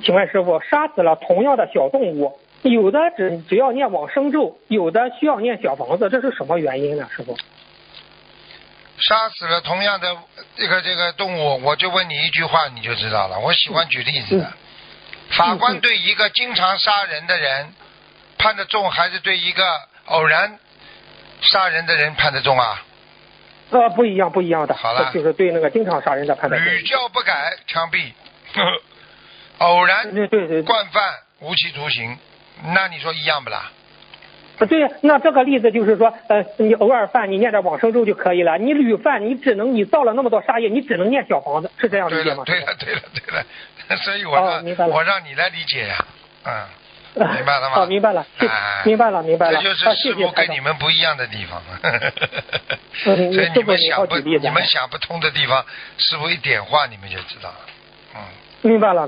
请问师傅，杀死了同样的小动物，有的只要念往生咒，有的需要念小房子，这是什么原因呢？师傅？杀死了同样的这个动物，我就问你一句话你就知道了。我喜欢举例子的。法官对一个经常杀人的人判得重，还是对一个偶然杀人的人判得重啊？不一样的。好了，就是对那个经常杀人的判得重。屡教不改，枪毙；偶然对惯犯，无期徒刑。那你说一样不啦？对，那这个例子就是说，你偶尔犯，你念点往生咒就可以了。你屡犯，你造了那么多杀业，你只能念小房子，是这样理解吗？对了。所以我让你来理解呀，明白了吗？明白了，明白了。这就是师傅跟你们不一样的地方。所以你们想不通的地方，师傅一点化你们就知道了。明白了。